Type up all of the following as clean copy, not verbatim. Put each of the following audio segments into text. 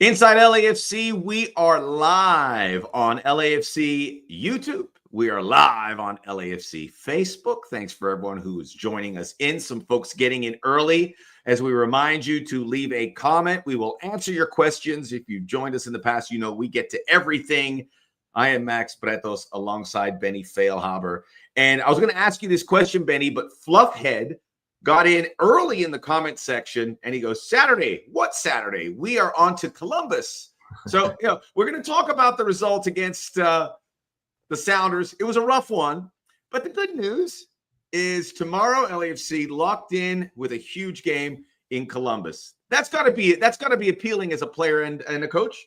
Inside LAFC, we are live on LAFC YouTube. We are live on LAFC Facebook. Thanks for everyone who is joining us in. Some folks getting in early. As we remind you to leave a comment, we will answer your questions. If you've joined us in the past, you know we get to everything. I am Max Bretos alongside Benny Feilhaber. And I was going to ask you this question, Benny, but Fluffhead got in early in the comment section, and he goes, Saturday. What Saturday? We are on to Columbus. So, we're going to talk about the result against the Sounders. It was a rough one, but the good news is tomorrow LAFC locked in with a huge game in Columbus. That's got to be appealing as a player and a coach.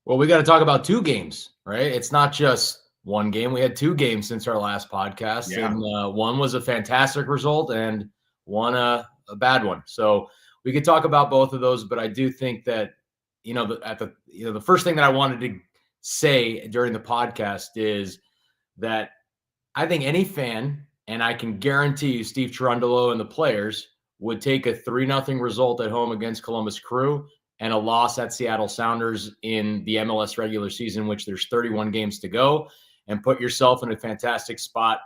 Well, we got to talk about two games, right? It's not just one game. We had two games since our last podcast, and one was a fantastic result, and one a bad one. So we could talk about both of those, but I do think that the first thing that I wanted to say during the podcast is that I think any fan, and I can guarantee you Steve Cherundolo and the players, would take a 3-0 result at home against Columbus Crew and a loss at Seattle Sounders in the MLS regular season, which there's 31 games to go, and put yourself in a fantastic spot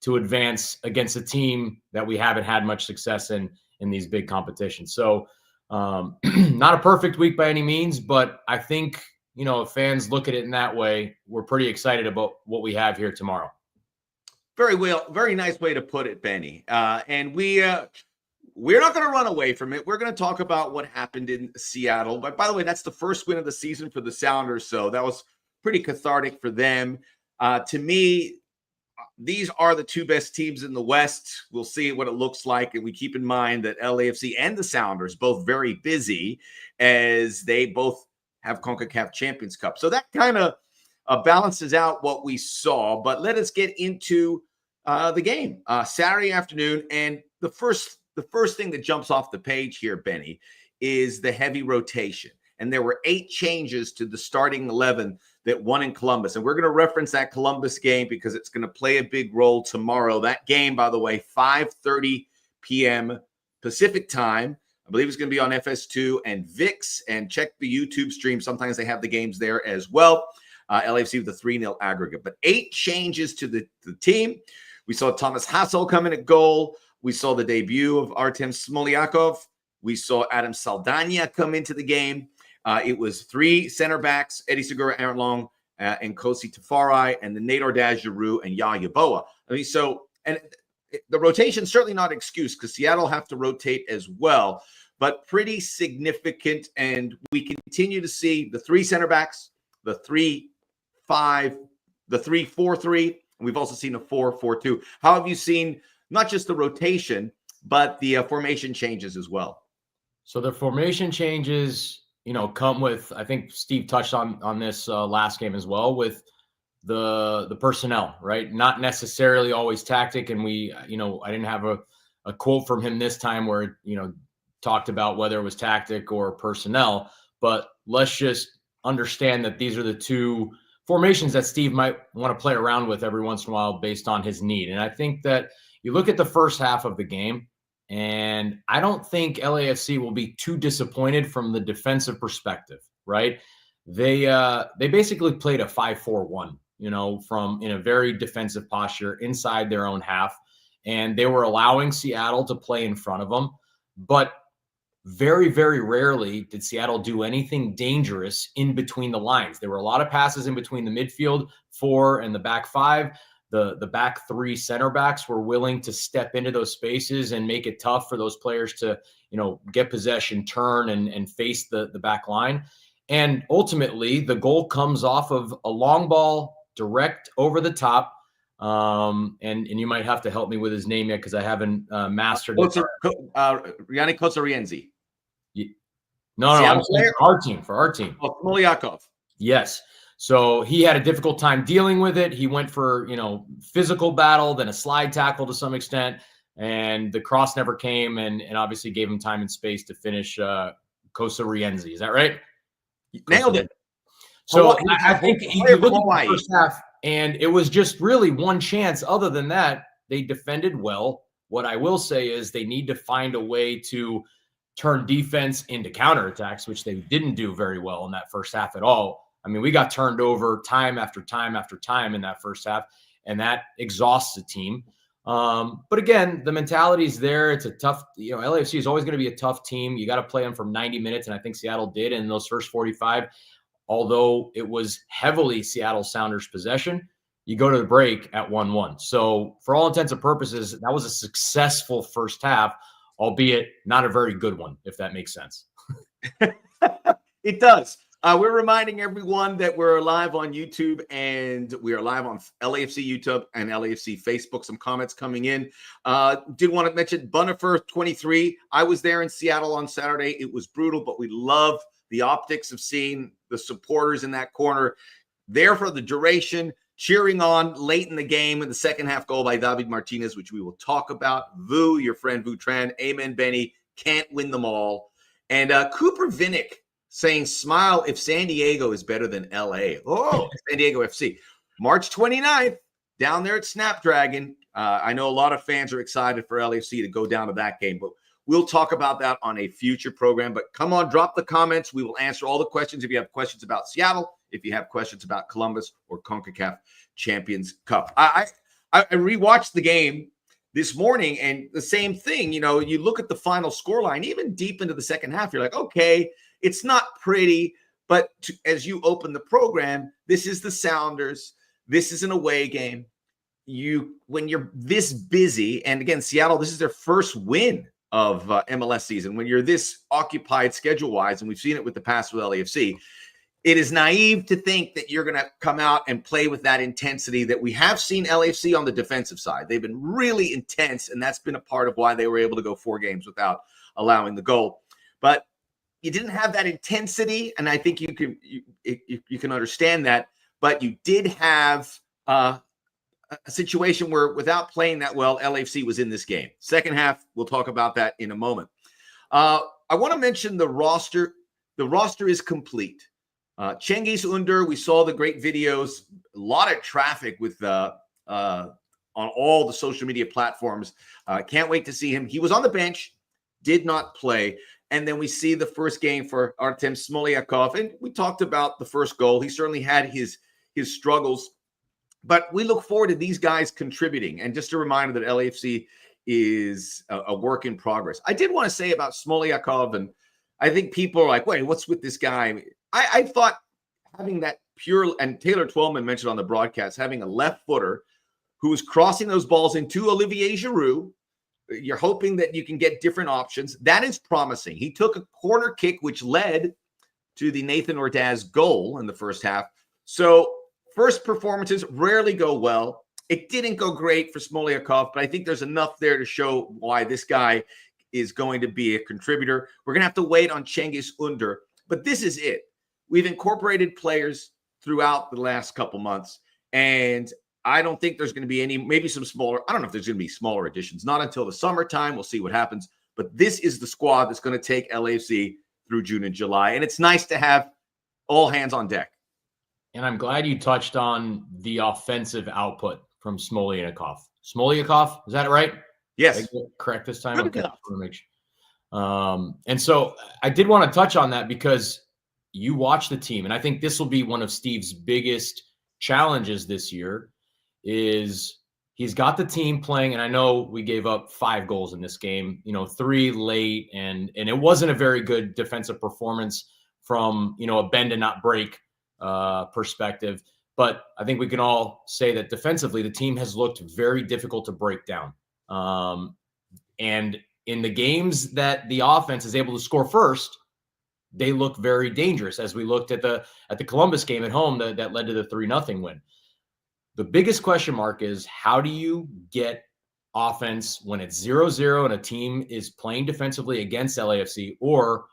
to advance against a team that we haven't had much success in these big competitions. So not a perfect week by any means, but I think, if fans look at it in that way, we're pretty excited about what we have here tomorrow. Very nice way to put it, Benny. And we're not going to run away from it. We're going to talk about what happened in Seattle. But by the way, that's the first win of the season for the Sounders, so that was pretty cathartic for them. To me, these are the two best teams in the West. We'll see what it looks like. And we keep in mind that LAFC and the Sounders both very busy as they both have CONCACAF Champions Cup. So that kind of balances out what we saw. But let us get into the game Saturday afternoon. And the first thing that jumps off the page here, Benny, is the heavy rotation. And there were 8 changes to the starting 11 that won in Columbus. And we're going to reference that Columbus game because it's going to play a big role tomorrow. That game, by the way, 5:30 p.m. Pacific time. I believe it's going to be on FS2 and VIX. And check the YouTube stream. Sometimes they have the games there as well. LAFC with a 3-0 aggregate. But 8 changes to the team. We saw Thomas Hassel come in at goal. We saw the debut of Artem Smolyakov. We saw Adam Saldana come into the game. It was 3 center backs, Eddie Segura, Aaron Long, and Kosi Tafari, and the Nador Giroux and Yaya Boa. And the rotation certainly not an excuse because Seattle have to rotate as well, but pretty significant. And we continue to see the 3 center backs, the 3-5, the 3-4-3, and we've also seen a 4-4-2. How have you seen not just the rotation, but the formation changes as well? So the formation changes, come with, I think Steve touched on this last game as well, with the personnel, right? Not necessarily always tactic. And I didn't have a quote from him this time where, talked about whether it was tactic or personnel, but let's just understand that these are the 2 formations that Steve might want to play around with every once in a while based on his need. And I think that you look at the first half of the game, and I don't think LAFC will be too disappointed from the defensive perspective, right? They basically played a 5-4-1, from in a very defensive posture inside their own half, and they were allowing Seattle to play in front of them. But very, very rarely did Seattle do anything dangerous in between the lines. There were a lot of passes in between the midfield 4 and the back 5. The back 3 center backs were willing to step into those spaces and make it tough for those players to, get possession, turn, and face the back line. And ultimately, the goal comes off of a long ball direct over the top. And you might have to help me with his name yet because I haven't mastered it. Yannick Kozarienzi. No, I'm saying for our team. Oh, Smolyakov. Yes. So he had a difficult time dealing with it. He went for, physical battle, then a slide tackle to some extent, and the cross never came and obviously gave him time and space to finish Kozarienzi. Is that right? Nailed it. So I think you look at the first half, and it was just really one chance. Other than that, they defended well. What I will say is they need to find a way to turn defense into counterattacks, which they didn't do very well in that first half at all. I mean, we got turned over time after time after time in that first half, and that exhausts the team. But again, the mentality is there. It's a tough, LAFC is always going to be a tough team. You got to play them for 90 minutes, and I think Seattle did in those first 45. Although it was heavily Seattle Sounders possession, you go to the break at 1-1. So for all intents and purposes, that was a successful first half, albeit not a very good one, if that makes sense. It does. We're reminding everyone that we're live on YouTube and we are live on LAFC YouTube and LAFC Facebook. Some comments coming in. Did want to mention Bunnifer 23. I was there in Seattle on Saturday. It was brutal, but we love the optics of seeing the supporters in that corner there for the duration, cheering on late in the game in the second half goal by David Martínez, which we will talk about. Vu, your friend Vu Tran. Amen, Benny. Can't win them all. And Cooper Vinnick saying, smile if San Diego is better than LA. Oh, San Diego FC. March 29th, down there at Snapdragon. I know a lot of fans are excited for LAFC to go down to that game, but we'll talk about that on a future program. But come on, drop the comments. We will answer all the questions. If you have questions about Seattle, if you have questions about Columbus or CONCACAF Champions Cup. I rewatched the game this morning, and the same thing. You look at the final scoreline, even deep into the second half, you're like, okay, it's not pretty, but as you open the program, this is the Sounders. This is an away game. When you're this busy, and again, Seattle, this is their first win of MLS season. When you're this occupied schedule-wise, and we've seen it with the past with LAFC, it is naive to think that you're going to come out and play with that intensity that we have seen LAFC on the defensive side. They've been really intense, and that's been a part of why they were able to go 4 games without allowing the goal. But you didn't have that intensity, and I think you can understand that. But you did have a situation where, without playing that well, LAFC was in this game. Second half, we'll talk about that in a moment. I want to mention the roster. The roster is complete. Cengiz Ünder, we saw the great videos, a lot of traffic with on all the social media platforms. Can't wait to see him. He was on the bench, did not play. And then we see the first game for Artem Smolyakov. And we talked about the first goal. He certainly had his struggles. But we look forward to these guys contributing. And just a reminder that LAFC is a work in progress. I did want to say about Smolyakov, and I think people are like, wait, what's with this guy? I thought having that pure, and Taylor Twellman mentioned on the broadcast, having a left footer who was crossing those balls into Olivier Giroud, you're hoping that you can get different options. That is promising. He took a corner kick, which led to the Nathan Ordaz goal in the first half. So first performances rarely go well. It didn't go great for Smolyakov, but I think there's enough there to show why this guy is going to be a contributor. We're going to have to wait on Cengiz Ünder, but this is it. We've incorporated players throughout the last couple months, and I don't think there's going to be any, maybe some smaller, I don't know if there's going to be smaller additions, not until the summertime. We'll see what happens, but this is the squad that's going to take LAFC through June and July, and it's nice to have all hands on deck. And I'm glad you touched on the offensive output from Smolyakov. Smolyakov, is that right? Yes. Did I get correct this time? Okay. And so I did want to touch on that because you watch the team, and I think this will be one of Steve's biggest challenges this year is he's got the team playing, and I know we gave up 5 goals in this game, 3 late, and it wasn't a very good defensive performance from, a bend and not break perspective. But I think we can all say that defensively, the team has looked very difficult to break down. And in the games that the offense is able to score first, they look very dangerous, as we looked at the Columbus game at home that led to the 3-0 win. The biggest question mark is, how do you get offense when it's 0-0 and a team is playing defensively against LAFC, or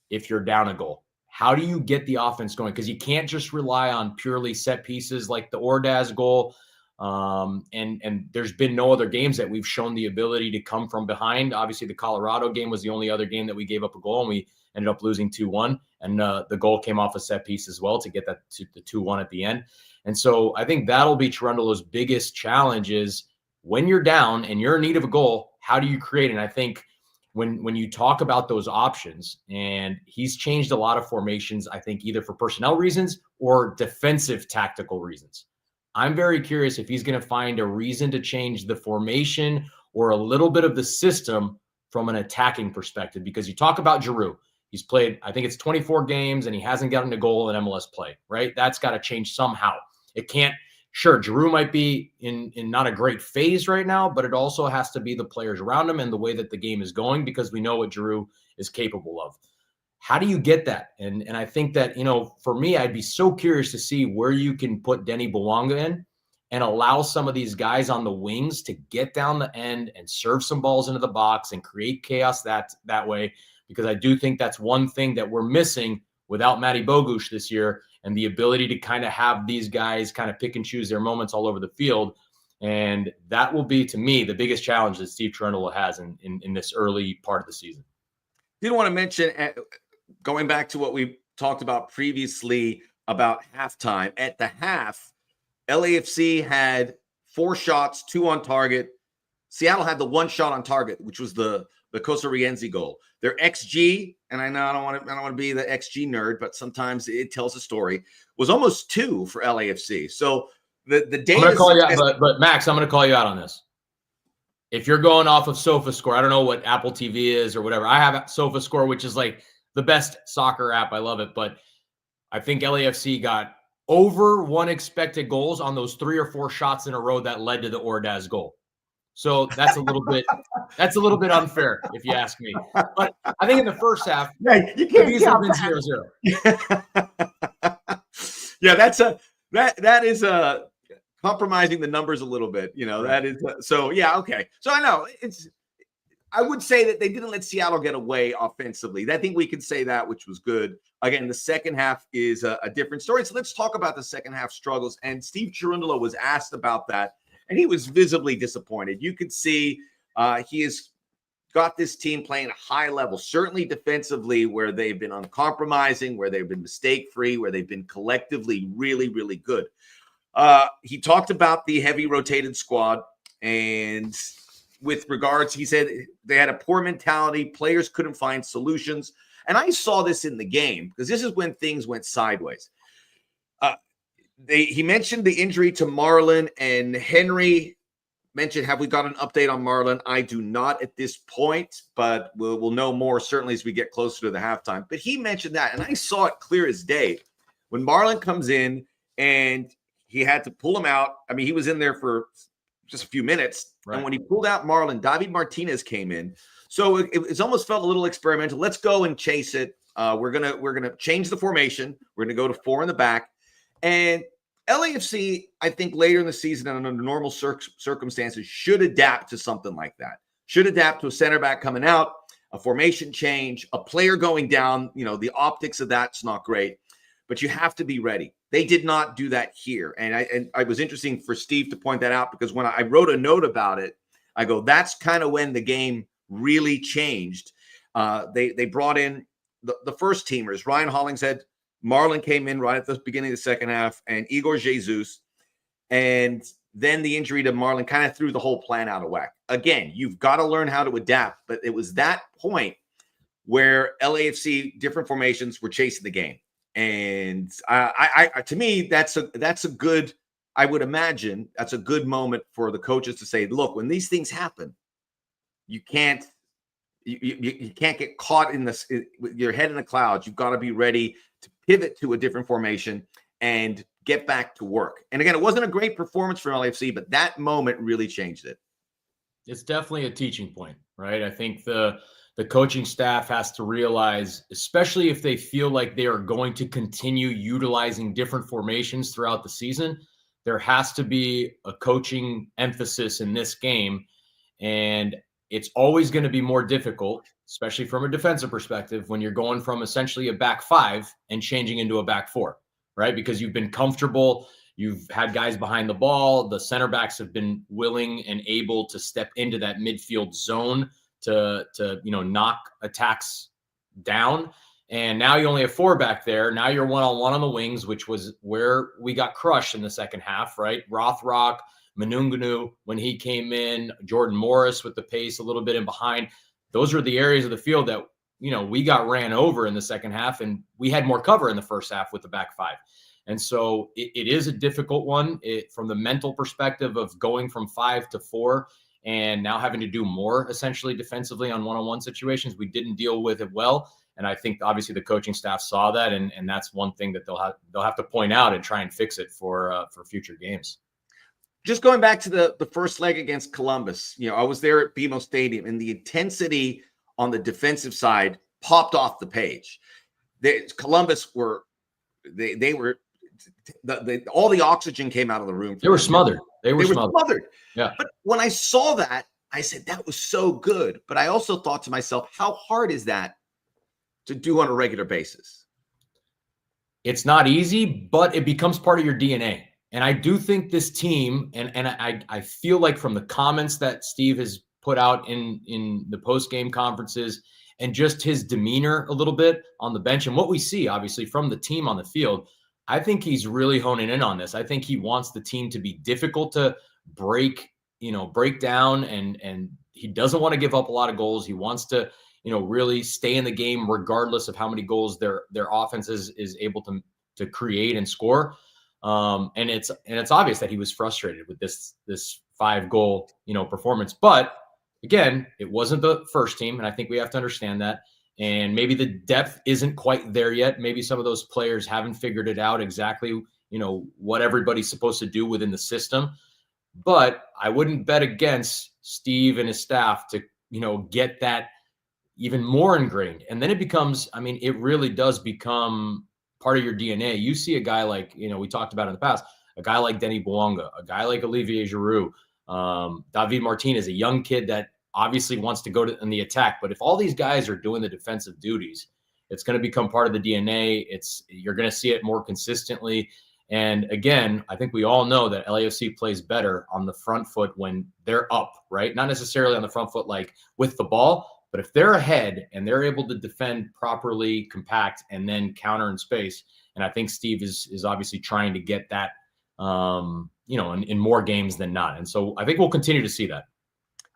if you're down a goal? How do you get the offense going? Because you can't just rely on purely set pieces like the Ordaz goal. And there's been no other games that we've shown the ability to come from behind. Obviously, the Colorado game was the only other game that we gave up a goal, and we ended up losing 2-1. And the goal came off a set piece as well to get that to the 2-1 at the end. And so I think that'll be Cherundolo's biggest challenge is when you're down and you're in need of a goal, how do you create? And I think when you talk about those options, and he's changed a lot of formations, I think either for personnel reasons or defensive tactical reasons. I'm very curious if he's going to find a reason to change the formation or a little bit of the system from an attacking perspective, because you talk about Giroud. He's played, I think it's 24 games, and he hasn't gotten a goal in MLS play, right? That's got to change somehow. It can't, sure, Giroud might be in not a great phase right now, but it also has to be the players around him and the way that the game is going, because we know what Giroud is capable of. How do you get that? And I think that, for me, I'd be so curious to see where you can put Denny Bouanga in and allow some of these guys on the wings to get down the end and serve some balls into the box and create chaos that way, because I do think that's one thing that we're missing without Matty Bogusz this year, and the ability to kind of have these guys kind of pick and choose their moments all over the field. And that will be, to me, the biggest challenge that Steve Cherundolo has in this early part of the season. Didn't want to mention, going back to what we talked about previously about halftime. At the half, LAFC had 4 shots, 2 on target. Seattle had the 1 shot on target, which was the Kosorienzi goal. Their XG, and I know I don't want to be the XG nerd, but sometimes it tells a story, was almost 2 for LAFC. So the data. I'm going to call you out, but Max, I'm going to call you out on this. If you're going off of SofaScore, I don't know what Apple TV is or whatever. I have SofaScore, which is like the best soccer app. I love it, but I think LAFC got over 1 expected goals on those 3 or 4 shots in a row that led to the Ordaz goal. So that's a little bit unfair, if you ask me. But I think in the first half, you can't these have been 0-0. Yeah, that is compromising the numbers a little bit. That is so. Yeah, okay. So I know I would say that they didn't let Seattle get away offensively. I think we can say that, which was good. Again, the second half is a different story. So let's talk about the second half struggles. And Steve Cherundolo was asked about that, and he was visibly disappointed. You could see he has got this team playing a high level, certainly defensively, where they've been uncompromising, where they've been mistake-free, where they've been collectively really, really good. He talked about the heavy rotated squad, and with regards, he said they had a poor mentality. Players couldn't find solutions. And I saw this in the game, because this is when things went sideways. He mentioned the injury to Marlon, and Henry mentioned, have we got an update on Marlon? I do not at this point, but we'll know more certainly as we get closer to the halftime. But he mentioned that, and I saw it clear as day. When Marlon comes in and he had to pull him out, I mean, he was in there for just a few minutes. Right. And when he pulled out Marlon, David Martínez came in. So it's almost felt a little experimental. Let's go and chase it. We're gonna change the formation. We're gonna go to 4 in the back. And LAFC, I think later in the season and under normal circumstances, should adapt to something like that. Should adapt to a center back coming out, a formation change, a player going down. The optics of that's not great, but you have to be ready. They did not do that here. And I was interesting for Steve to point that out, because when I wrote a note about it, I go, that's kind of when the game really changed. They brought in the first teamers. Ryan Hollingshead, Marlon came in right at the beginning of the second half, and Igor Jesus. And then the injury to Marlon kind of threw the whole plan out of whack. Again, you've got to learn how to adapt. But it was that point where LAFC, different formations, were chasing the game. And to me, that's a good, I would imagine, that's a good moment for the coaches to say, look, when these things happen, you can't get caught in this with your head in the clouds. You've got to be ready to pivot to a different formation and get back to work. And again, it wasn't a great performance for LAFC, but that moment really changed it. It's definitely a teaching point, right? I think the coaching staff has to realize, especially if they feel like they are going to continue utilizing different formations throughout the season, there has to be a coaching emphasis in this game. And it's always going to be more difficult, especially from a defensive perspective, when you're going from essentially a back 5 and changing into a back 4, right? Because you've been comfortable. You've had guys behind the ball. The center backs have been willing and able to step into that midfield zone to knock attacks down. And now you only have 4 back there. Now you're 1-on-1 on the wings, which was where we got crushed in the second half, right? Rothrock, Manunganu, when he came in, Jordan Morris with the pace a little bit in behind. those are the areas of the field that, we got ran over in the second half, and we had more cover in the first half with the back five. And so it is a difficult one from the mental perspective of going from 5 to 4 and now having to do more essentially defensively on one-on-one situations. We didn't deal with it well. And I think obviously the coaching staff saw that, and that's one thing that they'll have to point out and try and fix it for future games. Just going back to the first leg against Columbus, I was there at BMO Stadium, and the intensity on the defensive side popped off the page. Columbus were all the oxygen came out of the room. They were smothered. They were smothered. Yeah. But when I saw that, I said that was so good. But I also thought to myself, how hard is that to do on a regular basis? It's not easy, but it becomes part of your DNA. And I do think this team, and I feel like from the comments that Steve has put out in the post-game conferences and just his demeanor a little bit on the bench and what we see, obviously, from the team on the field, I think he's really honing in on this. I think he wants the team to be difficult to break down, and he doesn't want to give up a lot of goals. He wants to, really stay in the game regardless of how many goals their offense is able to create and score. And it's obvious that he was frustrated with this 5-goal, performance. But again, it wasn't the first team, and I think we have to understand that. And maybe the depth isn't quite there yet. Maybe some of those players haven't figured it out exactly, what everybody's supposed to do within the system. But I wouldn't bet against Steve and his staff to, get that even more ingrained. And then it becomes, it really does become part of your DNA. You see a guy like, we talked about in the past, a guy like Denis Bouanga, a guy like Olivier Giroud, David Martínez, a young kid that obviously wants to go in the attack. But if all these guys are doing the defensive duties, it's going to become part of the DNA. You're going to see it more consistently. And again, I think we all know that LAFC plays better on the front foot when they're up, right? Not necessarily on the front foot like with the ball, but if they're ahead and they're able to defend properly, compact, and then counter in space, and I think Steve is obviously trying to get that, in more games than not. And so I think we'll continue to see that.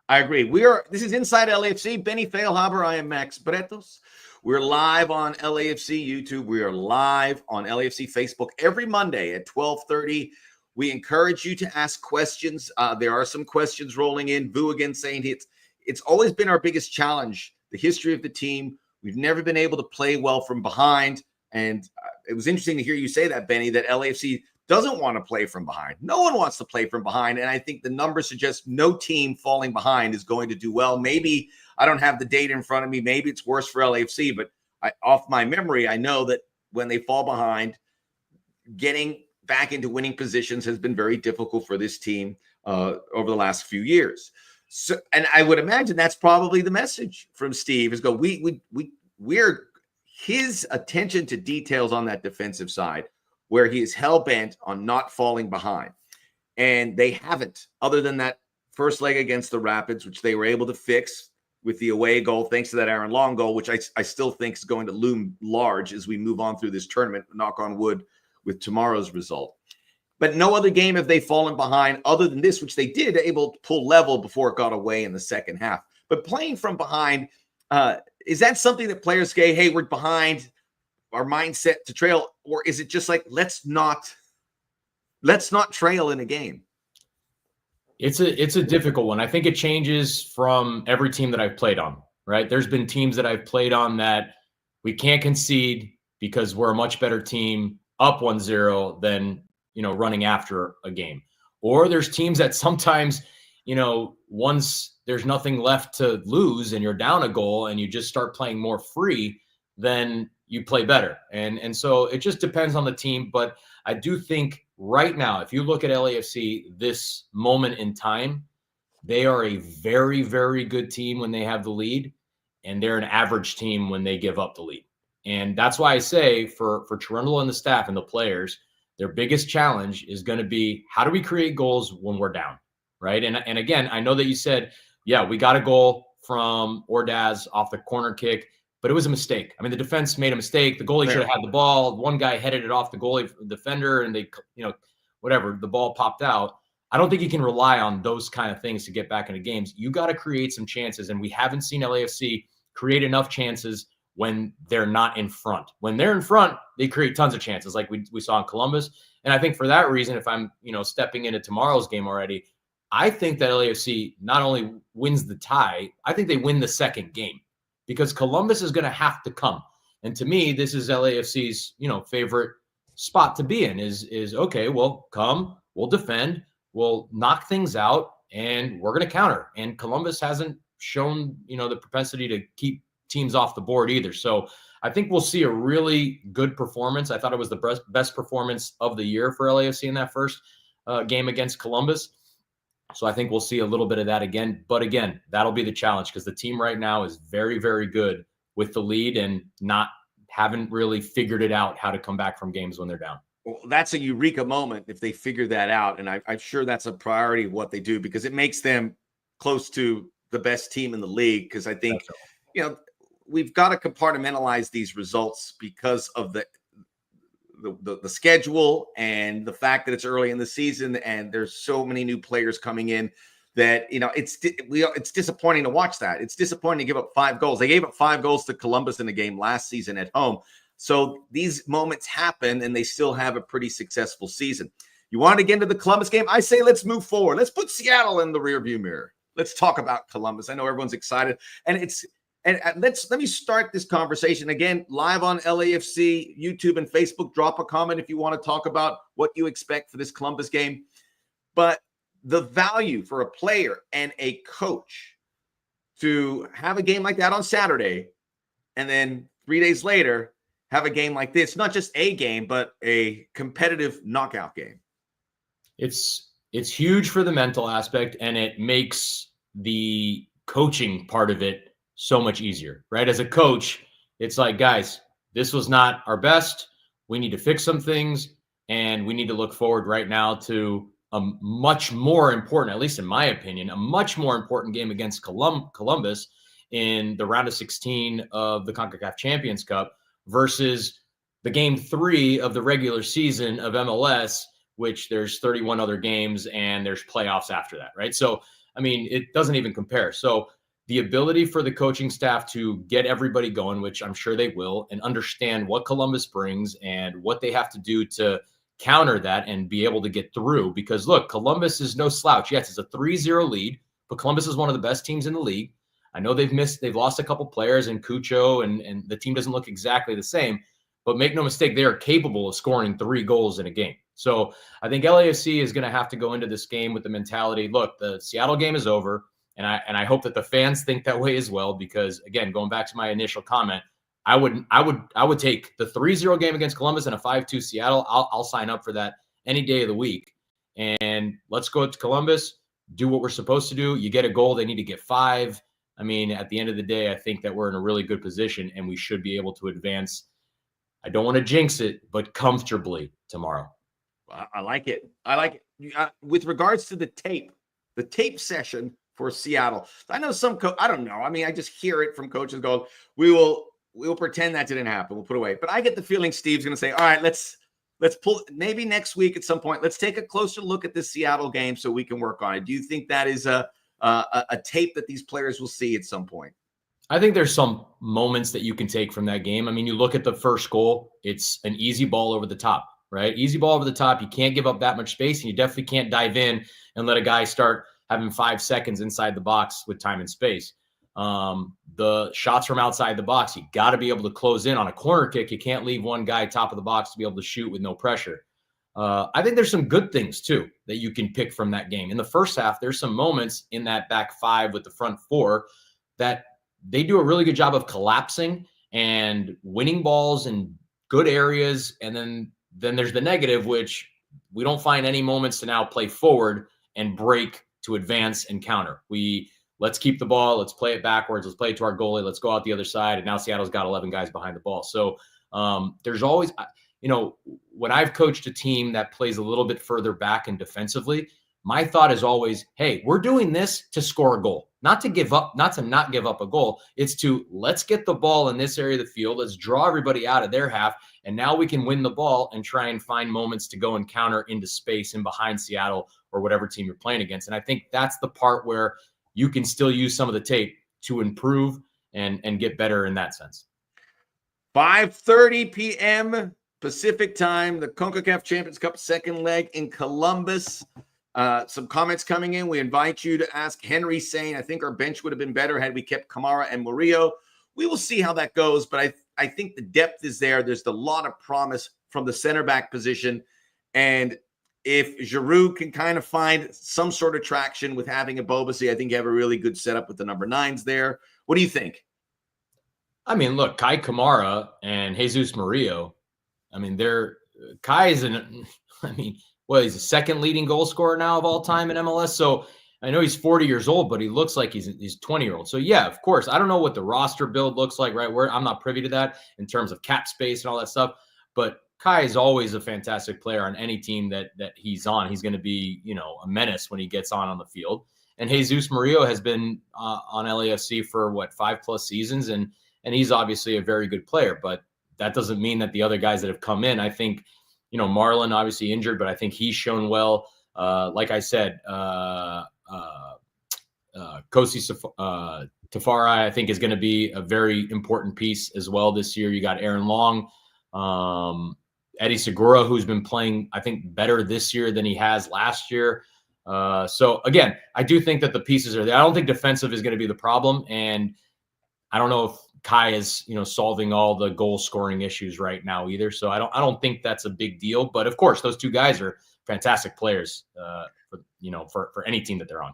I agree. This is Inside LAFC. Benny Feilhaber. I am Max Bretos. We're live on LAFC YouTube. We are live on LAFC Facebook every Monday at 12:30. We encourage you to ask questions. There are some questions rolling in. Vu again saying it's always been our biggest challenge, the history of the team. We've never been able to play well from behind. And it was interesting to hear you say that, Benny, that LAFC doesn't want to play from behind. No one wants to play from behind. And I think the numbers suggest no team falling behind is going to do well. Maybe I don't have the data in front of me. Maybe it's worse for LAFC, but off my memory, I know that when they fall behind, getting back into winning positions has been very difficult for this team over the last few years. So, and I would imagine that's probably the message from Steve is we're his attention to details on that defensive side, where he is hell-bent on not falling behind. And they haven't, other than that first leg against the Rapids, which they were able to fix with the away goal, thanks to that Aaron Long goal, which I still think is going to loom large as we move on through this tournament, knock on wood, with tomorrow's result. But no other game have they fallen behind other than this, which they did able to pull level before it got away in the second half. But playing from behind, is that something that players say, hey, we're behind, our mindset to trail, or is it just like let's not trail in a game? It's a difficult one. I think it changes from every team that I've played on, right? There's been teams that I've played on that we can't concede because we're a much better team up 1-0 than, running after a game. Or there's teams that sometimes, once there's nothing left to lose and you're down a goal and you just start playing more free, then you play better. And so it just depends on the team. But I do think right now, if you look at LAFC, this moment in time, they are a very, very good team when they have the lead, and they're an average team when they give up the lead. And that's why I say for Cherundolo and the staff and the players, their biggest challenge is going to be, how do we create goals when we're down, right? And again, I know that you said, yeah, we got a goal from Ordaz off the corner kick, but it was a mistake. I mean, the defense made a mistake. The goalie should have had the ball. One guy headed it off the goalie defender, and they, whatever, the ball popped out. I don't think you can rely on those kind of things to get back into games. You got to create some chances, and we haven't seen LAFC create enough chances when they're not in front. When they're in front, they create tons of chances like we saw in Columbus. And I think for that reason, if I'm, stepping into tomorrow's game already, I think that LAFC not only wins the tie, I think they win the second game because Columbus is going to have to come. And to me, this is LAFC's, favorite spot to be in is okay, well, come, we'll defend, we'll knock things out, and we're going to counter. And Columbus hasn't shown, the propensity to keep teams off the board either. So I think we'll see a really good performance. I thought it was the best performance of the year for LAFC in that first game against Columbus. So I think we'll see a little bit of that again. But again, that'll be the challenge because the team right now is very, very good with the lead and haven't really figured it out how to come back from games when they're down. Well, that's a eureka moment if they figure that out. And I'm sure that's a priority of what they do because it makes them close to the best team in the league. Because I think, we've got to compartmentalize these results because of the schedule and the fact that it's early in the season and there's so many new players coming in that, it's disappointing to watch that. It's disappointing to give up 5 goals. They gave up 5 goals to Columbus in the game last season at home. So these moments happen and they still have a pretty successful season. You want to get into the Columbus game? I say, let's move forward. Let's put Seattle in the rearview mirror. Let's talk about Columbus. I know everyone's excited and let me start this conversation again live on LAFC, YouTube and Facebook. Drop a comment if you want to talk about what you expect for this Columbus game. But the value for a player and a coach to have a game like that on Saturday and then 3 days later have a game like this, not just a game, but a competitive knockout game. It's huge for the mental aspect, and it makes the coaching part of it so much easier, right? As a coach, it's like, guys, this was not our best. We need to fix some things, and we need to look forward right now to a much more important, at least in my opinion, a much more important game against Columbus in the round of 16 of the CONCACAF Champions Cup versus the game 3 of the regular season of MLS, which there's 31 other games and there's playoffs after that, right? So, I mean, it doesn't even compare. So the ability for the coaching staff to get everybody going, which I'm sure they will, and understand what Columbus brings and what they have to do to counter that and be able to get through. Because look, Columbus is no slouch. Yes, it's a 3-0 lead, but Columbus is one of the best teams in the league. I know they've lost a couple players in Cucho and the team doesn't look exactly the same, but make no mistake, they are capable of scoring 3 goals in a game. So I think LAFC is going to have to go into this game with the mentality, look, the Seattle game is over. And I hope that the fans think that way as well, because again, going back to my initial comment, I would take the 3-0 game against Columbus and a 5-2 Seattle. I'll sign up for that any day of the week. And let's go to Columbus, do what we're supposed to do. You get a goal, they need to get 5. I mean, at the end of the day, I think that we're in a really good position and we should be able to advance. I don't want to jinx it, but comfortably tomorrow. I like it. With regards to the tape session for Seattle, I know I don't know. I mean, I just hear it from coaches going, we'll pretend that didn't happen. We'll put it away. But I get the feeling Steve's going to say, all right, let's pull maybe next week at some point. Let's take a closer look at this Seattle game so we can work on it. Do you think that is a tape that these players will see at some point? I think there's some moments that you can take from that game. I mean, you look at the first goal, it's an easy ball over the top, right? Easy ball over the top. You can't give up that much space, and you definitely can't dive in and let a guy start having 5 seconds inside the box with time and space. The shots from outside the box, you got to be able to close in on a corner kick. You can't leave one guy top of the box to be able to shoot with no pressure. I think there's some good things too that you can pick from that game. In the first half, there's some moments in that back 5 with the front 4 that they do a really good job of collapsing and winning balls in good areas. And then there's the negative, which we don't find any moments to now play forward and break to advance and counter. Let's keep the ball. Let's play it backwards. Let's play it to our goalie. Let's go out the other side. And now Seattle's got 11 guys behind the ball. So there's always, when I've coached a team that plays a little bit further back and defensively, my thought is always, hey, we're doing this to score a goal, not to not give up a goal. It's to let's get the ball in this area of the field. Let's draw everybody out of their half. And now we can win the ball and try and find moments to go and counter into space and behind Seattle or whatever team you're playing against. And I think that's the part where you can still use some of the tape to improve and get better in that sense. 5:30 p.m. Pacific time, the CONCACAF Champions Cup second leg in Columbus. Some comments coming in. We invite you to ask Henry saying, I think our bench would have been better had we kept Kamara and Murillo. We will see how that goes, but I think the depth is there. There's a lot of promise from the center back position. And if Giroud can kind of find some sort of traction with having a Bobasi, I think you have a really good setup with the number 9s there. What do you think? I mean, look, Kai Kamara and Jesus Murillo, I mean, Kai is he's the second leading goal scorer now of all time in MLS. So I know he's 40 years old, but he looks like he's 20-year-old. So yeah, of course, I don't know what the roster build looks like, right? I'm not privy to that in terms of cap space and all that stuff, but Kai is always a fantastic player on any team that he's on. He's going to be, a menace when he gets on the field. And Jesus Murillo has been on LAFC for 5+ seasons, and he's obviously a very good player, but that doesn't mean that the other guys that have come in, I think, Marlon obviously injured, but I think he's shown well. Like I said, Kosi Tafari, I think, is going to be a very important piece as well this year. You got Aaron Long, Eddie Segura, who's been playing, I think, better this year than he has last year. So again, I do think that the pieces are there. I don't think defensive is going to be the problem, and I don't know if Kai is, solving all the goal scoring issues right now either. So I don't think that's a big deal. But of course, those two guys are fantastic players, for any team that they're on.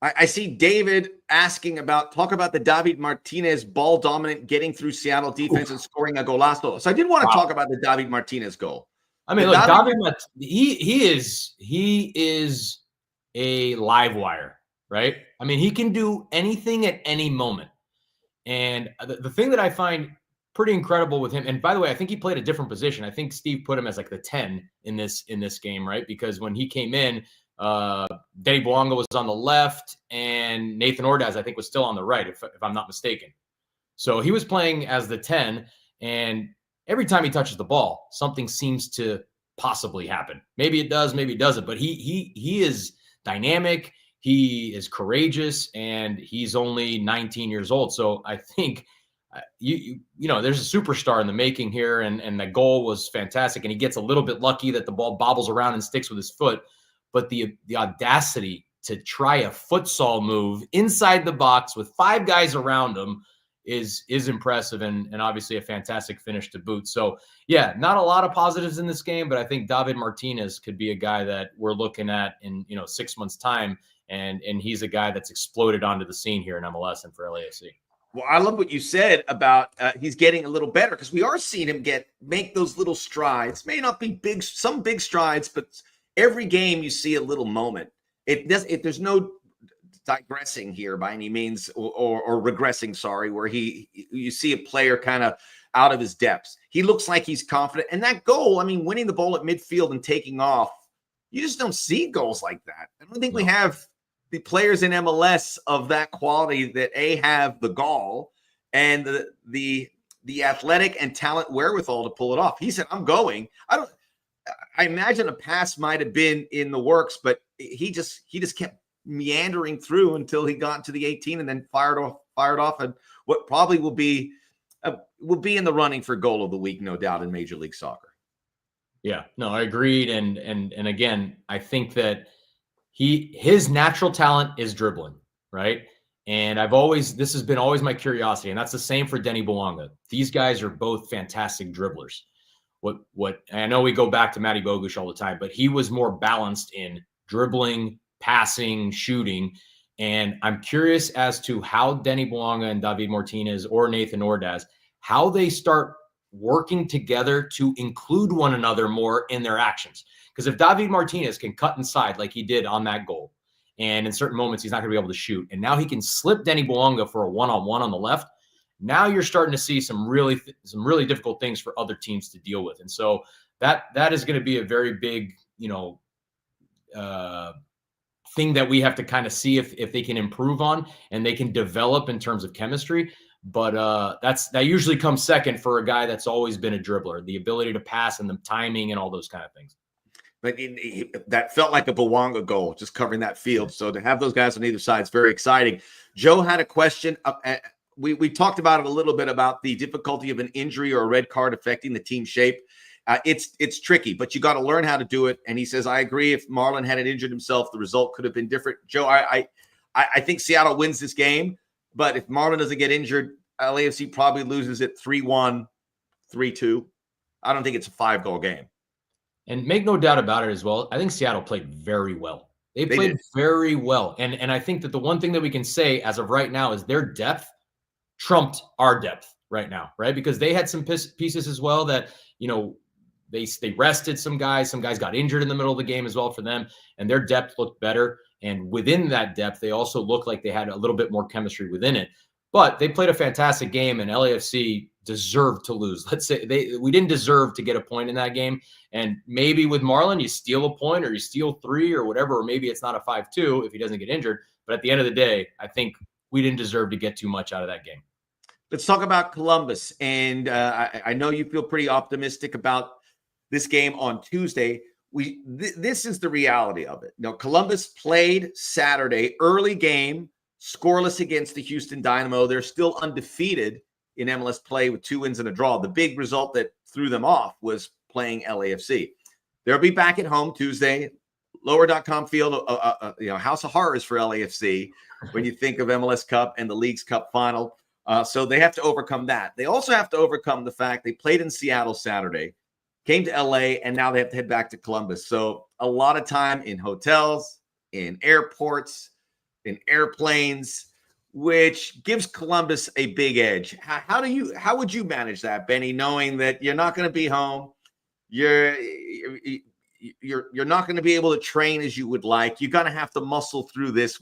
I see David asking talk about the David Martínez ball dominant, getting through Seattle defense and scoring a golazo. So I did want to talk about the David Martínez goal. I mean, look, David, he is a live wire, right? I mean, he can do anything at any moment. And the thing that I find pretty incredible with him, and by the way, I think he played a different position. I think Steve put him as like the 10 in this game, right? Because when he came in, Denny Bouanga was on the left, and Nathan Ordaz, I think, was still on the right, if I'm not mistaken. So he was playing as the 10, and every time he touches the ball, something seems to possibly happen. Maybe it does, maybe it doesn't, but he is dynamic. He is courageous, and he's only 19 years old. So I think, there's a superstar in the making here, and the goal was fantastic. And he gets a little bit lucky that the ball bobbles around and sticks with his foot. But the audacity to try a futsal move inside the box with 5 guys around him is impressive, and obviously a fantastic finish to boot. So yeah, not a lot of positives in this game, but I think David Martínez could be a guy that we're looking at in 6 months' time. And he's a guy that's exploded onto the scene here in MLS and for LAFC. Well, I love what you said about he's getting a little better, because we are seeing him make those little strides. May not be some big strides, but every game you see a little moment. There's no digressing here by any means, or regressing, sorry, where you see a player kind of out of his depths. He looks like he's confident. And that goal, I mean, winning the ball at midfield and taking off, you just don't see goals like that. I don't think we have the players in MLS of that quality that have the gall and the athletic and talent wherewithal to pull it off. He said, I'm going. I imagine a pass might have been in the works, but he just kept meandering through until he got to the 18 and then fired off, and what probably will be in the running for goal of the week, no doubt, in Major League Soccer. Yeah, no, I agreed. And again, I think that his natural talent is dribbling, right? And this has been always my curiosity, and that's the same for Denny Bouanga. These guys are both fantastic dribblers. What I know, we go back to Matty Bogusz all the time, but he was more balanced in dribbling, passing, shooting. And I'm curious as to how Denny Bouanga and David Martínez or Nathan Ordaz, how they start working together to include one another more in their actions. Because if David Martínez can cut inside like he did on that goal, and in certain moments he's not going to be able to shoot, and now he can slip Denny Bouanga for a one-on-one on the left, now you're starting to see some really difficult things for other teams to deal with. And so that is going to be a very big, thing that we have to kind of see if they can improve on and they can develop in terms of chemistry. But that usually comes second for a guy that's always been a dribbler, the ability to pass and the timing and all those kind of things. but that felt like a Bawanga goal, just covering that field. So to have those guys on either side is very exciting. Joe had a question. We talked about it a little bit about the difficulty of an injury or a red card affecting the team shape. It's tricky, but you got to learn how to do it. And he says, I agree. If Marlon hadn't injured himself, the result could have been different. Joe, I think Seattle wins this game, but if Marlon doesn't get injured, LAFC probably loses it 3-1, 3-2. I don't think it's a 5-goal game. And make no doubt about it as well, I think Seattle played very well. They played very well. And I think that the one thing that we can say as of right now is their depth trumped our depth right now, right? Because they had some pieces as well that, they rested some guys. Some guys got injured in the middle of the game as well for them, and their depth looked better. And within that depth, they also looked like they had a little bit more chemistry within it. But they played a fantastic game, and LAFC deserved to lose. Let's say we didn't deserve to get a point in that game. And maybe with Marlon, you steal a point or you steal 3 or whatever, or maybe it's not a 5-2 if he doesn't get injured. But at the end of the day, I think we didn't deserve to get too much out of that game. Let's talk about Columbus. And I know you feel pretty optimistic about this game on Tuesday. This is the reality of it. Columbus played Saturday, early game, scoreless against the Houston Dynamo. They're still undefeated in MLS play with 2 wins and a draw. The big result that threw them off was playing LAFC. They'll be back at home Tuesday. Lower.com field, house of horrors for LAFC when you think of MLS Cup and the League's Cup final. So they have to overcome that. They also have to overcome the fact they played in Seattle Saturday, came to LA, and now they have to head back to Columbus. So a lot of time in hotels, in airports, in airplanes, which gives Columbus a big edge. How would you manage that, Benny, knowing that you're not going to be home, you're not going to be able to train as you would like. You're going to have to muscle through this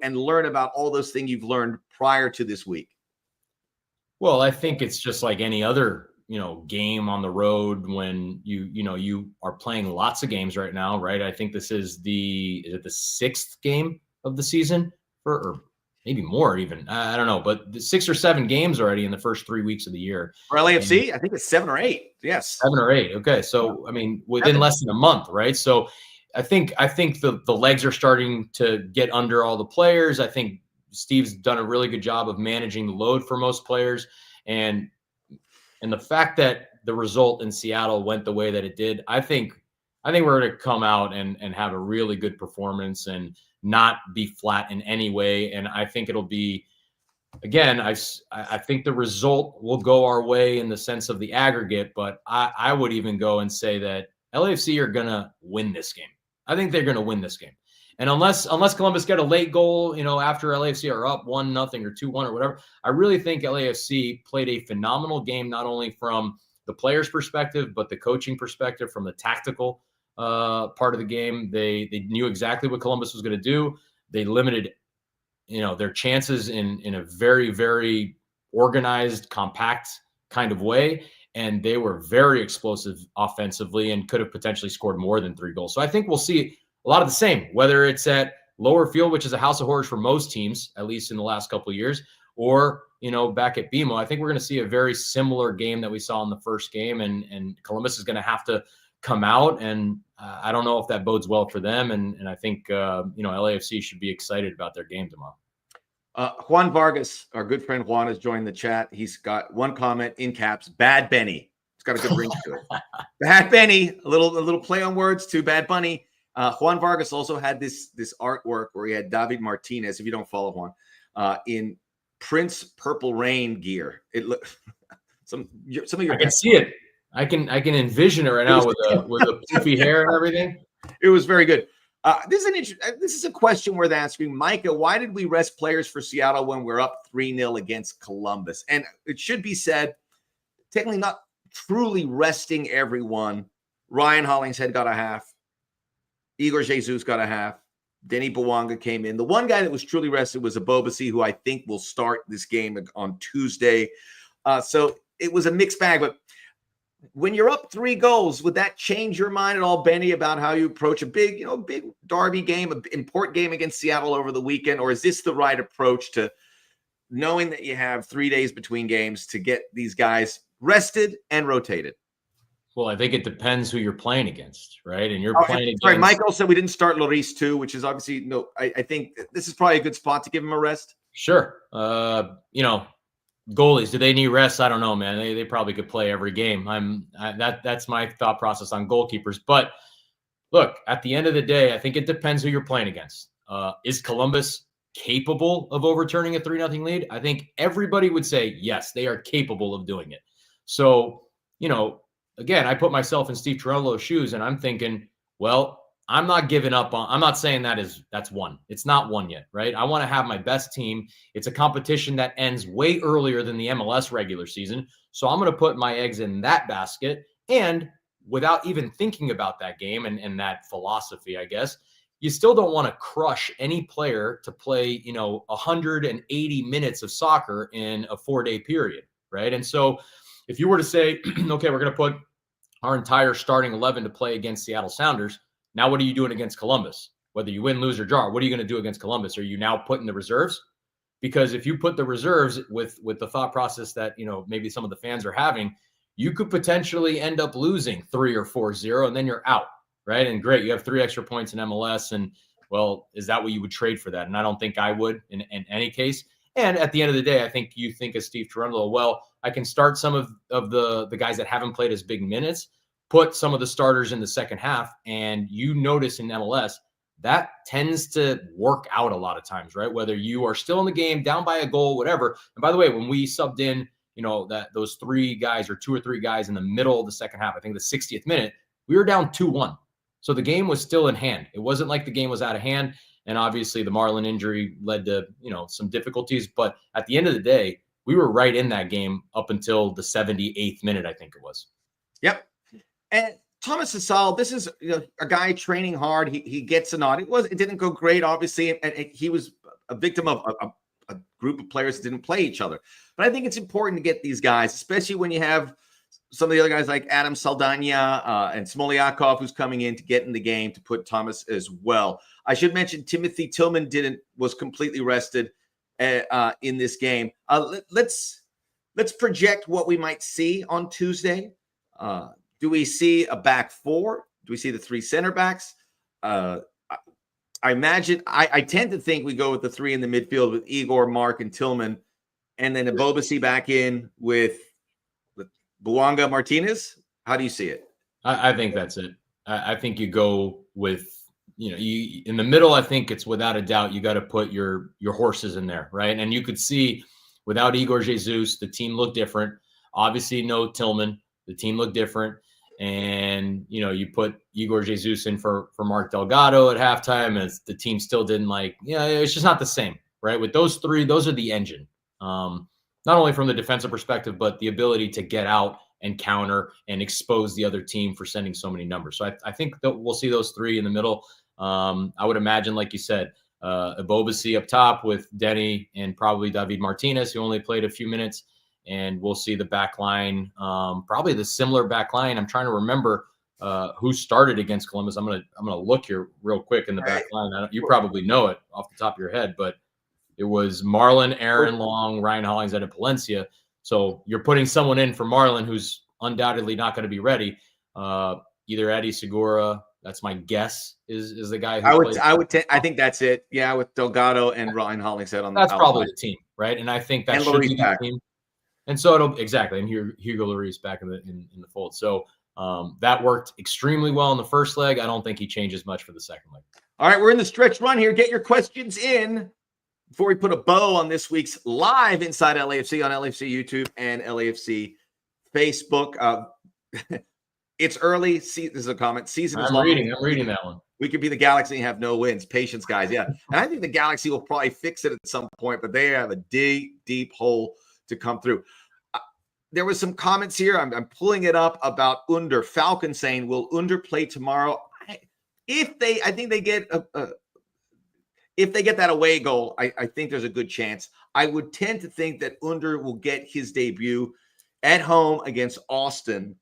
and learn about all those things you've learned prior to this week. Well, I think it's just like any other game on the road when you are playing lots of games right now, right? I think this is the 6th game of the season or maybe more even. I don't know, but the 6 or 7 games already in the first 3 weeks of the year. For LAFC, I think it's 7 or 8. Yes. 7 or 8. Okay. So, I mean, within less than a month, right? So I think the legs are starting to get under all the players. I think Steve's done a really good job of managing the load for most players. And the fact that the result in Seattle went the way that it did, I think we're going to come out and have a really good performance and not be flat in any way. And I think it'll be, again, I think the result will go our way in the sense of the aggregate, but I would even go and say that LAFC are going to win this game. I think they're going to win this game. And unless Columbus get a late goal, after LAFC are up 1-0 or 2-1 or whatever, I really think LAFC played a phenomenal game, not only from the players' perspective, but the coaching perspective, from the tactical part of the game. They knew exactly what Columbus was going to do. They limited, their chances in a very, very organized, compact kind of way. And they were very explosive offensively and could have potentially scored more than 3 goals. So I think we'll see a lot of the same, whether it's at Lower Field, which is a house of horrors for most teams, at least in the last couple of years, or, back at BMO. I think we're going to see a very similar game that we saw in the first game, and Columbus is going to have to come out, and I don't know if that bodes well for them, and I think, LAFC should be excited about their game tomorrow. Juan Vargas, our good friend Juan, has joined the chat. He's got one comment in caps: Bad Benny. It's got a good ring to it. Bad Benny, a little play on words to Bad Bunny. Juan Vargas also had this artwork where he had David Martínez, if you don't follow Juan, in Prince Purple Rain gear. It looked some of your. I can see it. I can envision it right now with the poofy hair and everything. It was very good. This is a question worth asking, Micah. Why did we rest players for Seattle when we're up 3-0 against Columbus? And it should be said, technically not truly resting everyone. Ryan Hollingshead got a half. Igor Jesus got a half. Denny Bawanga came in. The one guy that was truly rested was Abobasi, who I think will start this game on Tuesday. So it was a mixed bag. But when you're up 3 goals, would that change your mind at all, Benny, about how you approach a big derby game, an important game against Seattle over the weekend? Or is this the right approach to knowing that you have 3 days between games to get these guys rested and rotated? Well, I think it depends who you're playing against, right? And you're Oh, playing sorry, against. Michael said we didn't start Lloris too, which is obviously no. I think this is probably a good spot to give him a rest. Sure. Goalies, do they need rest? I don't know, man. They probably could play every game. That's my thought process on goalkeepers. But look, at the end of the day, I think it depends who you're playing against. Is Columbus capable of overturning a 3-0 lead? I think everybody would say yes, they are capable of doing it. So, again, I put myself in Steve Cherundolo's shoes, and I'm thinking, well, I'm not giving up on. I'm not saying that's one. It's not one yet, right? I want to have my best team. It's a competition that ends way earlier than the MLS regular season, so I'm going to put my eggs in that basket. And without even thinking about that game and that philosophy, I guess, you still don't want to crush any player to play, 180 minutes of soccer in a 4-day period, right? And so if you were to say, okay, we're going to put our entire starting 11 to play against Seattle Sounders, now what are you doing against Columbus? Whether you win, lose, or draw, what are you going to do against Columbus? Are you now putting the reserves? Because if you put the reserves with the thought process that, maybe some of the fans are having, you could potentially end up losing 3 or 4-0, and then you're out, right? And great, you have 3 extra points in MLS, and, well, is that what you would trade for that? And I don't think I would in any case. And at the end of the day, I think you think as Steve Cherundolo, well, I can start some of the guys that haven't played as big minutes, put some of the starters in the second half, and you notice in MLS that tends to work out a lot of times, right? Whether you are still in the game, down by a goal, whatever. And by the way, when we subbed in, those 3 guys or 2 or 3 guys in the middle of the second half, I think the 60th minute, we were down 2-1. So the game was still in hand. It wasn't like the game was out of hand. And obviously the Marlon injury led to, some difficulties. But at the end of the day, we were right in that game up until the 78th minute, I think it was. Yep. And Thomas Hasal, this is a guy training hard. He gets a nod. It didn't go great, obviously, and he was a victim of a group of players that didn't play each other. But I think it's important to get these guys, especially when you have some of the other guys like Adam Saldana and Smolyakov, who's coming in to get in the game, to put Thomas as well. I should mention Timothy Tillman was completely rested in this game. Let's project what we might see on Tuesday. Do we see a back 4? Do we see the 3 center backs? I imagine I tend to think we go with the 3 in the midfield with Igor, Mark, and Tillman, and then Ebobisse back in with Buanga, Martinez. How do you see it? I think that's it. I think you go with, you in the middle. I think it's without a doubt you got to put your horses in there, right? And you could see without Igor Jesus, the team looked different. Obviously, no Tillman, the team looked different. And, you put Igor Jesus in for Mark Delgado at halftime, as the team still didn't it's just not the same, right? With those 3, those are the engine, not only from the defensive perspective, but the ability to get out and counter and expose the other team for sending so many numbers. So I think that we'll see those 3 in the middle. I would imagine, like you said, Ebobisse up top with Denny and probably David Martinez, who only played a few minutes. And we'll see the back line, probably the similar back line. I'm trying to remember who started against Columbus. I'm gonna look here real quick in the back line. You probably know it off the top of your head, but it was Marlon, Aaron Long, Ryan Hollingshead, and Palencia. So you're putting someone in for Marlon who's undoubtedly not going to be ready. Either Eddie Segura, that's my guess, is the guy who I think that's it. Yeah, with Delgado and Ryan Hollingshead on that's probably the team, right? And I think that should be the team. And so it'll exactly, and Hugo Lloris back in the fold. So that worked extremely well in the first leg. I don't think he changes much for the second leg. All right, we're in the stretch run here. Get your questions in before we put a bow on this week's live Inside LAFC on LAFC YouTube and LAFC Facebook. It's early. See, this is a comment. Season is long. I'm reading that one. We could be the Galaxy and have no wins. Patience, guys. Yeah, and I think the Galaxy will probably fix it at some point, but they have a deep, deep hole to come through. There was some comments here. I'm pulling it up about Under Falcon saying, "Will Under play tomorrow?" If they get that away goal, I think there's a good chance. I would tend to think that Under will get his debut at home against Austin.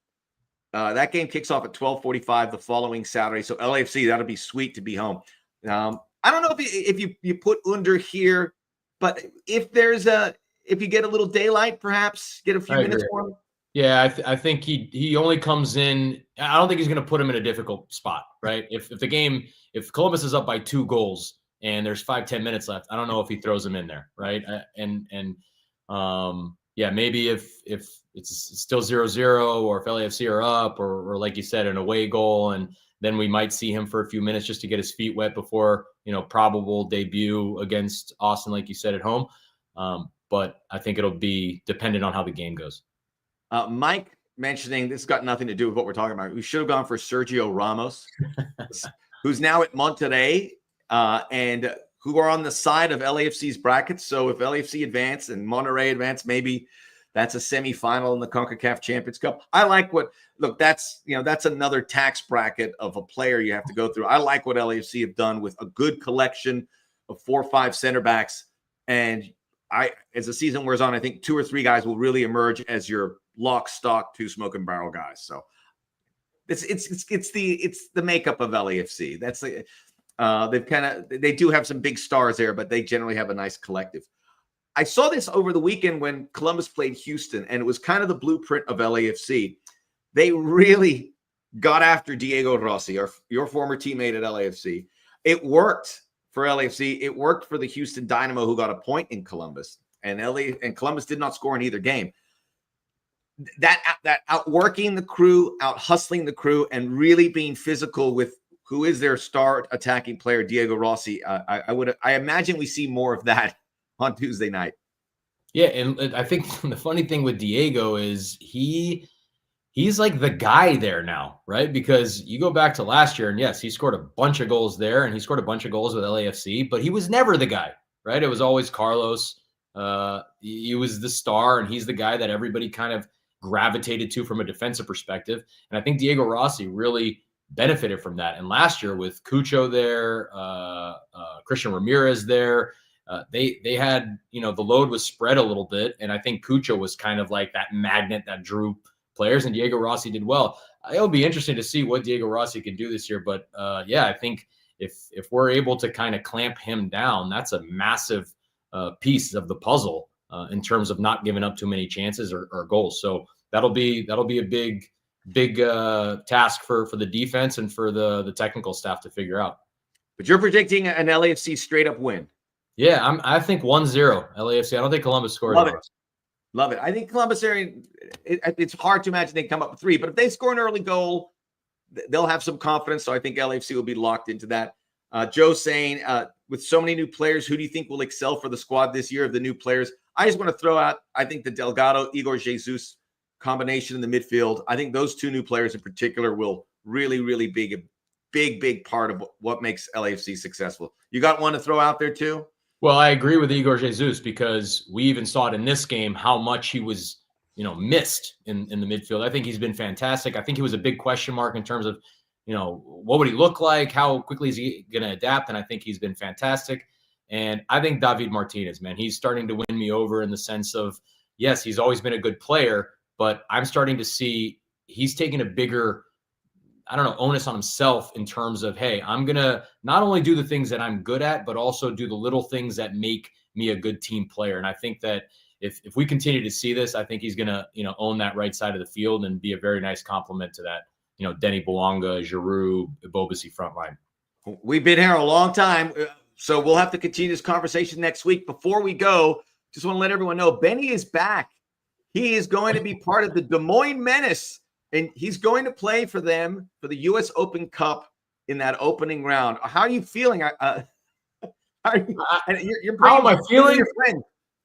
That game kicks off at 12:45 the following Saturday. So LAFC, that'll be sweet to be home. I don't know if you put Under here, but if you get a little daylight, perhaps get a few minutes for him. Yeah, I think he only comes in. I don't think he's going to put him in a difficult spot, right? If Columbus is up by 2 goals and there's 5-10 minutes left, I don't know if he throws him in there, right? Yeah, maybe if it's still 0-0 or if LAFC are up or like you said, an away goal, and then we might see him for a few minutes just to get his feet wet before, probable debut against Austin, like you said, at home. But I think it'll be dependent on how the game goes. Mike mentioning this got nothing to do with what we're talking about. We should have gone for Sergio Ramos, who's now at Monterrey, and who are on the side of LAFC's brackets. So if LAFC advance and Monterrey advance, maybe that's a semifinal in the CONCACAF Champions Cup. I like that's another tax bracket of a player you have to go through. I like what LAFC have done with a good collection of 4 or 5 center backs. And as the season wears on, I think 2 or 3 guys will really emerge as your lock, stock, 2 smoke and barrel guys. So it's the makeup of LAFC. That's they do have some big stars there, but they generally have a nice collective. I saw this over the weekend when Columbus played Houston, and it was kind of the blueprint of LAFC. They really got after Diego Rossi, your former teammate at LAFC. It worked for LAFC. It worked for the Houston Dynamo, who got a point in Columbus, and Columbus did not score in either game. That outworking the crew, out hustling the crew, and really being physical with who is their star attacking player, Diego Rossi. I imagine we see more of that on Tuesday night. Yeah, and I think the funny thing with Diego is he's like the guy there now, right? Because you go back to last year, and yes, he scored a bunch of goals there, and he scored a bunch of goals with LAFC, but he was never the guy, right? It was always Carlos. He was the star, and he's the guy that everybody kind of gravitated to from a defensive perspective. And I think Diego Rossi really benefited from that. And last year with Cucho there, Christian Ramirez there, they had, the load was spread a little bit. And I think Cucho was kind of like that magnet that drew players, and Diego Rossi did well. It'll be interesting to see what Diego Rossi can do this year. But I think if we're able to kind of clamp him down, that's a massive piece of the puzzle in terms of not giving up too many chances or goals. So that'll be a big task for the defense and for the technical staff to figure out. But you're predicting an LAFC straight up win. Yeah, I think 1-0 LAFC. I don't think Columbus scores. Love it. I think Columbus area, it's hard to imagine they come up with 3, but if they score an early goal, they'll have some confidence. So I think LAFC will be locked into that. Joe saying, with so many new players, who do you think will excel for the squad this year of the new players? I just want to throw out, I think the Delgado, Igor Jesus combination in the midfield. I think those 2 new players in particular will really, really be a big part of what makes LAFC successful. You got one to throw out there too? Well, I agree with Igor Jesus, because we even saw it in this game how much he was, missed in the midfield. I think he's been fantastic. I think he was a big question mark in terms of, what would he look like? How quickly is he going to adapt? And I think he's been fantastic. And I think David Martínez, man, he's starting to win me over in the sense of, yes, he's always been a good player, but I'm starting to see he's taking a bigger, onus on himself in terms of, hey, I'm going to not only do the things that I'm good at, but also do the little things that make me a good team player. And I think that if we continue to see this, I think he's going to, own that right side of the field and be a very nice complement to that, Denny Bouanga, Giroud, Bobasi front line. We've been here a long time, so we'll have to continue this conversation next week. Before we go, just want to let everyone know, Benny is back. He is going to be part of the Des Moines Menace, and he's going to play for them for the U.S. Open Cup in that opening round. How are you feeling? How am I feeling? Your friend.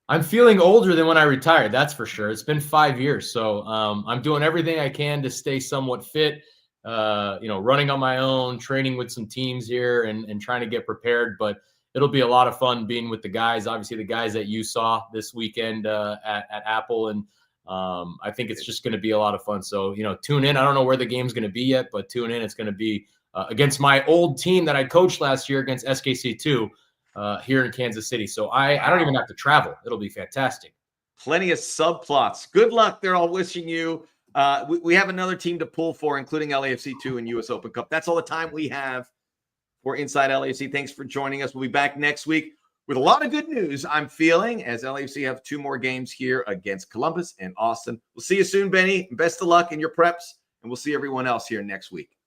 I'm feeling older than when I retired. That's for sure. It's been 5 years. So I'm doing everything I can to stay somewhat fit, running on my own, training with some teams here and trying to get prepared. But it'll be a lot of fun being with the guys, obviously the guys that you saw this weekend at Apple. And I think it's just going to be a lot of fun. So, tune in. I don't know where the game's going to be yet, but tune in. It's going to be against my old team that I coached last year against SKC2 here in Kansas City. So I don't even have to travel. It'll be fantastic. Plenty of subplots. Good luck. They're all wishing you. We have another team to pull for, including LAFC2 and U.S. Open Cup. That's all the time we have for Inside LAFC. Thanks for joining us. We'll be back next week with a lot of good news, I'm feeling, as LAFC have 2 more games here against Columbus and Austin. We'll see you soon, Benny. Best of luck in your preps, and we'll see everyone else here next week.